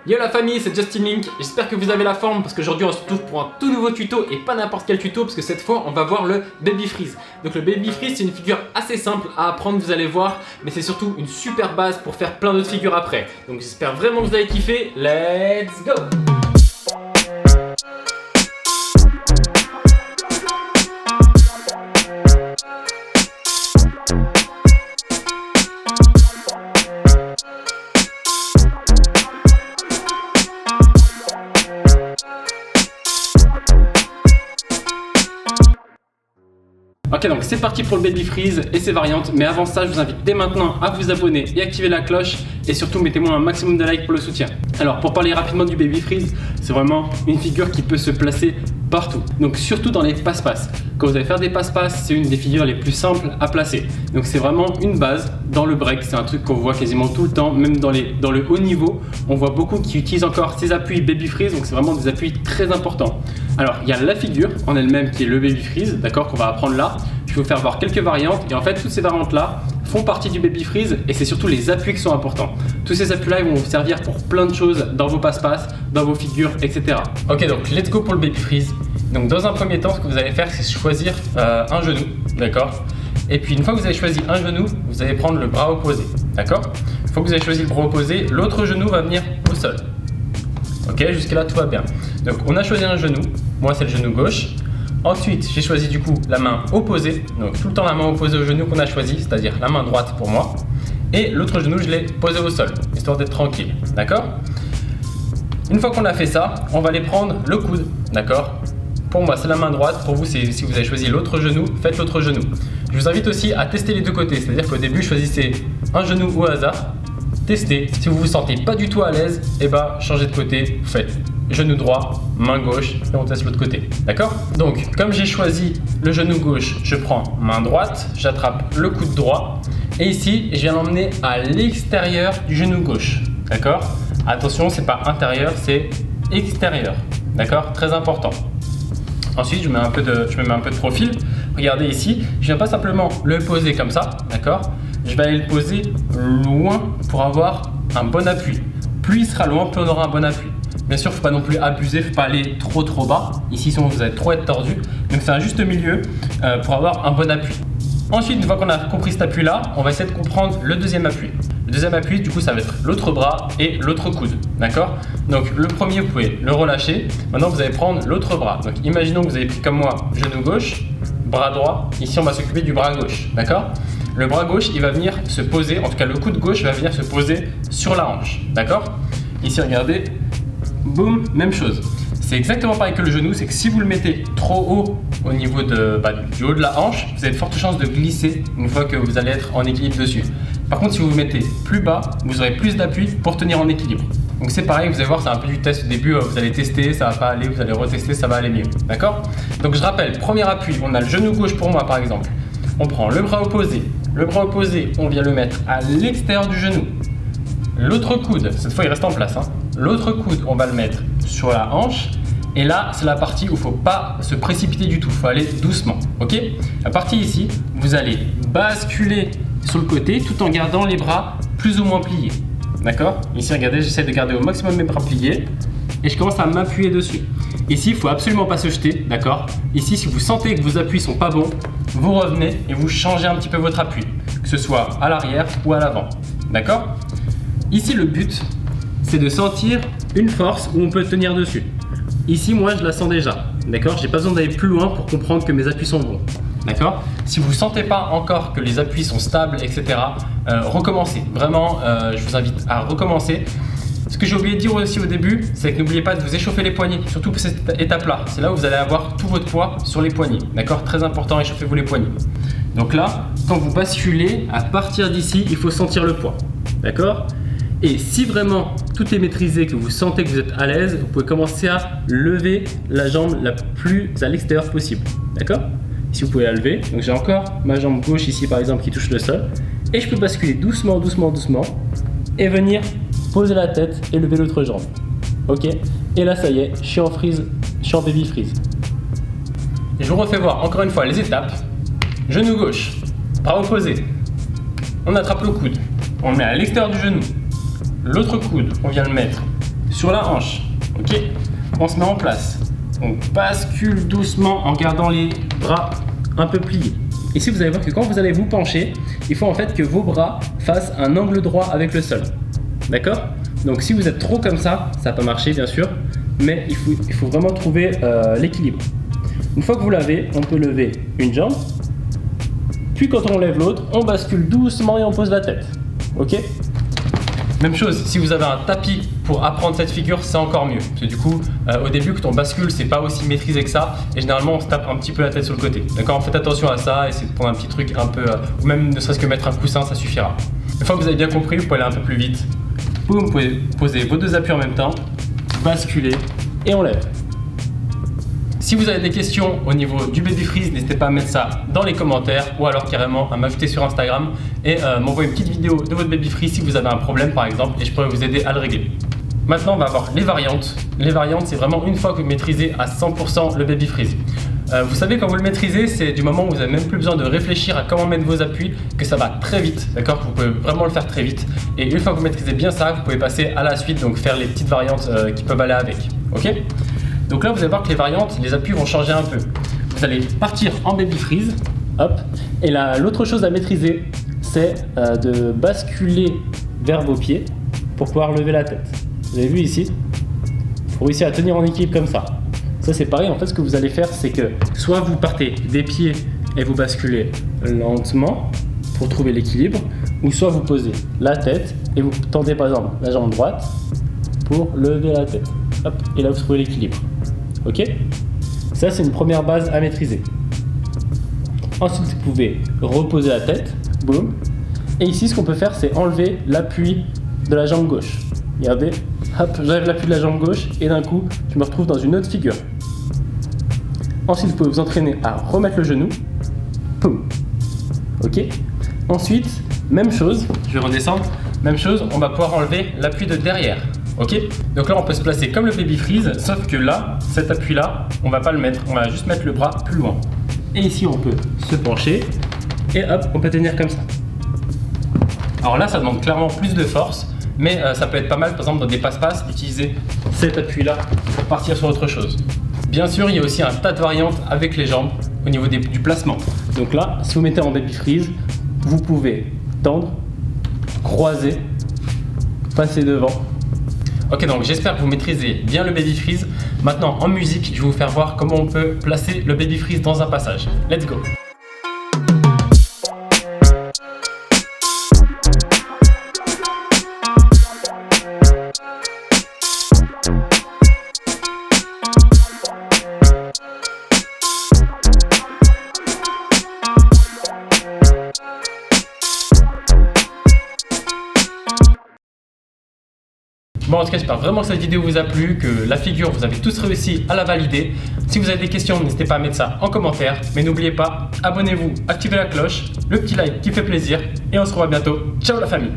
Yo la famille, c'est Justin Link, j'espère que vous avez la forme parce qu'aujourd'hui on se retrouve pour un tout nouveau tuto et pas n'importe quel tuto parce que cette fois on va voir le Baby Freeze. Donc le Baby Freeze c'est une figure assez simple à apprendre, vous allez voir, mais c'est surtout une super base pour faire plein d'autres figures après. Donc j'espère vraiment que vous avez kiffé, let's go! Ok, donc c'est parti pour le Baby Freeze et ses variantes, mais avant ça je vous invite dès maintenant à vous abonner et activer la cloche et surtout mettez-moi un maximum de likes pour le soutien. Alors pour parler rapidement du Baby Freeze, c'est vraiment une figure qui peut se placer partout, donc surtout dans les passe-passe. Quand vous allez faire des passe-passe, c'est une des figures les plus simples à placer, donc c'est vraiment une base dans le break, c'est un truc qu'on voit quasiment tout le temps, même dans le haut niveau, on voit beaucoup qui utilisent encore ces appuis Baby Freeze, donc c'est vraiment des appuis très importants. Alors il y a la figure en elle-même qui est le Baby Freeze, d'accord, qu'on va apprendre là. Je vais vous faire voir quelques variantes et en fait toutes ces variantes là font partie du Baby Freeze et c'est surtout les appuis qui sont importants. Tous ces appuis là ils vont vous servir pour plein de choses dans vos passe-passe, dans vos figures, etc. Ok, donc let's go pour le Baby Freeze. Donc dans un premier temps, ce que vous allez faire c'est choisir un genou, d'accord. Et puis une fois que vous avez choisi un genou, vous allez prendre le bras opposé, d'accord. Une fois que vous avez choisi le bras opposé, l'autre genou va venir au sol. Ok, jusque là tout va bien. Donc on a choisi un genou, moi c'est le genou gauche. Ensuite, j'ai choisi du coup la main opposée, donc tout le temps la main opposée au genou qu'on a choisi, c'est-à-dire la main droite pour moi. Et l'autre genou, je l'ai posé au sol, histoire d'être tranquille, d'accord? Une fois qu'on a fait ça, on va aller prendre le coude, d'accord? Pour moi, c'est la main droite, pour vous, si vous avez choisi l'autre genou, faites l'autre genou. Je vous invite aussi à tester les deux côtés, c'est-à-dire qu'au début, choisissez un genou au hasard, testez. Si vous vous sentez pas du tout à l'aise, et bah changez de côté, faites genou droit, main gauche et on teste l'autre côté, d'accord? Donc comme j'ai choisi le genou gauche, je prends main droite, j'attrape le coude droit et ici je viens l'emmener à l'extérieur du genou gauche, d'accord? Attention, c'est pas intérieur, c'est extérieur, d'accord? Très important. Ensuite je me mets un peu de profil, regardez ici, je viens pas simplement le poser comme ça, d'accord? Je vais aller le poser loin pour avoir un bon appui. Plus il sera loin, plus on aura un bon appui. Bien sûr, il ne faut pas non plus abuser, il ne faut pas aller trop bas. Ici, sinon vous allez trop être tordu. Donc c'est un juste milieu pour avoir un bon appui. Ensuite, une fois qu'on a compris cet appui-là, on va essayer de comprendre le deuxième appui. Le deuxième appui, du coup, ça va être l'autre bras et l'autre coude. D'accord? Donc le premier, vous pouvez le relâcher. Maintenant, vous allez prendre l'autre bras. Donc imaginons que vous avez pris comme moi genou gauche, bras droit. Ici, on va s'occuper du bras gauche. D'accord? Le bras gauche, il va venir se poser, en tout cas le coude gauche va venir se poser sur la hanche. D'accord? Ici, regardez. Boum, même chose. C'est exactement pareil que le genou, c'est que si vous le mettez trop haut au niveau du haut de la hanche, vous avez de fortes chances de glisser une fois que vous allez être en équilibre dessus. Par contre, si vous le mettez plus bas, vous aurez plus d'appui pour tenir en équilibre. Donc c'est pareil, vous allez voir, c'est un peu du test au début, vous allez tester, ça va pas aller, vous allez retester, ça va aller mieux. D'accord? Donc je rappelle, premier appui, on a le genou gauche pour moi par exemple. On prend le bras opposé. Le bras opposé, on vient le mettre à l'extérieur du genou. L'autre coude, cette fois il reste en place, hein. L'autre coude, on va le mettre sur la hanche. Et là, c'est la partie où il ne faut pas se précipiter du tout, il faut aller doucement. Ok? La partie ici, vous allez basculer sur le côté tout en gardant les bras plus ou moins pliés. D'accord? Ici, regardez, j'essaie de garder au maximum mes bras pliés et je commence à m'appuyer dessus. Ici, il ne faut absolument pas se jeter, d'accord? Ici, si vous sentez que vos appuis ne sont pas bons, vous revenez et vous changez un petit peu votre appui, que ce soit à l'arrière ou à l'avant. D'accord? Ici, le but, c'est de sentir une force où on peut tenir dessus. Ici, moi, je la sens déjà, d'accord? J'ai pas besoin d'aller plus loin pour comprendre que mes appuis sont bons, d'accord? Si vous ne sentez pas encore que les appuis sont stables, etc., recommencez. Vraiment, je vous invite à recommencer. Ce que j'ai oublié de dire aussi au début, c'est que n'oubliez pas de vous échauffer les poignets, surtout pour cette étape-là. C'est là où vous allez avoir tout votre poids sur les poignets, d'accord? Très important, échauffez-vous les poignets. Donc là, quand vous basculez, à partir d'ici, il faut sentir le poids, d'accord? Et si vraiment tout est maîtrisé, que vous sentez que vous êtes à l'aise, vous pouvez commencer à lever la jambe la plus à l'extérieur possible. D'accord? Ici, vous pouvez la lever. Donc, j'ai encore ma jambe gauche ici, par exemple, qui touche le sol. Et je peux basculer doucement, doucement, doucement et venir poser la tête et lever l'autre jambe. Ok? Et là, ça y est, je suis en freeze, je suis en Baby Freeze. Et je vous refais voir encore une fois les étapes. Genou gauche, bras opposé. On attrape le coude. On le met à l'extérieur du genou. L'autre coude, on vient le mettre sur la hanche. Ok, on se met en place. On bascule doucement en gardant les bras un peu pliés. Ici, vous allez voir que quand vous allez vous pencher, il faut en fait que vos bras fassent un angle droit avec le sol. D'accord? Donc si vous êtes trop comme ça va pas marcher bien sûr, mais il faut vraiment trouver l'équilibre. Une fois que vous l'avez, on peut lever une jambe, puis quand on lève l'autre, on bascule doucement et on pose la tête. Ok? Même chose, si vous avez un tapis pour apprendre cette figure, c'est encore mieux. Parce que du coup, au début, quand on bascule, c'est pas aussi maîtrisé que ça. Et généralement, on se tape un petit peu la tête sur le côté. D'accord? Faites attention à ça, essayez de prendre un petit truc un peu, ou même ne serait-ce que mettre un coussin, ça suffira. Une fois que vous avez bien compris, vous pouvez aller un peu plus vite. Boum, vous pouvez poser vos deux appuis en même temps, basculer et on lève. Si vous avez des questions au niveau du baby freeze, n'hésitez pas à mettre ça dans les commentaires ou alors carrément à m'ajouter sur Instagram et m'envoyer une petite vidéo de votre baby freeze si vous avez un problème par exemple et je pourrais vous aider à le régler. Maintenant on va voir les variantes. Les variantes c'est vraiment une fois que vous maîtrisez à 100% le baby freeze. Vous savez quand vous le maîtrisez, c'est du moment où vous n'avez même plus besoin de réfléchir à comment mettre vos appuis que ça va très vite, d'accord? Vous pouvez vraiment le faire très vite et une fois que vous maîtrisez bien ça, vous pouvez passer à la suite, donc faire les petites variantes qui peuvent aller avec, ok? Donc là vous allez voir que les variantes, les appuis vont changer un peu. Vous allez partir en baby freeze, hop, et l'autre chose à maîtriser, c'est de basculer vers vos pieds pour pouvoir lever la tête. Vous avez vu ici? Il faut réussir à tenir en équilibre comme ça. Ça c'est pareil, en fait ce que vous allez faire c'est que soit vous partez des pieds et vous basculez lentement pour trouver l'équilibre, ou soit vous posez la tête et vous tendez par exemple la jambe droite pour lever la tête. Hop, et là vous trouvez l'équilibre. Ok? Ça c'est une première base à maîtriser. Ensuite vous pouvez reposer la tête, boum. Et ici ce qu'on peut faire c'est enlever l'appui de la jambe gauche. Regardez, hop, j'enlève l'appui de la jambe gauche et d'un coup je me retrouve dans une autre figure. Ensuite vous pouvez vous entraîner à remettre le genou, boum. Ok? Ensuite, même chose, je vais redescendre, même chose, on va pouvoir enlever l'appui de derrière. Ok? Donc là on peut se placer comme le baby freeze, sauf que là, cet appui là, on va pas le mettre, on va juste mettre le bras plus loin. Et ici on peut se pencher et hop, on peut tenir comme ça. Alors là ça demande clairement plus de force, mais ça peut être pas mal par exemple dans des passe-passe, utiliser cet appui là pour partir sur autre chose. Bien sûr il y a aussi un tas de variantes avec les jambes au niveau du placement. Donc là, si vous mettez en baby freeze, vous pouvez tendre, croiser, passer devant. Ok, donc j'espère que vous maîtrisez bien le baby freeze. Maintenant, en musique, je vais vous faire voir comment on peut placer le baby freeze dans un passage. Let's go! Bon, en tout cas, j'espère vraiment que cette vidéo vous a plu, que la figure, vous avez tous réussi à la valider. Si vous avez des questions, n'hésitez pas à mettre ça en commentaire. Mais n'oubliez pas, abonnez-vous, activez la cloche, le petit like qui fait plaisir. Et on se revoit bientôt. Ciao la famille!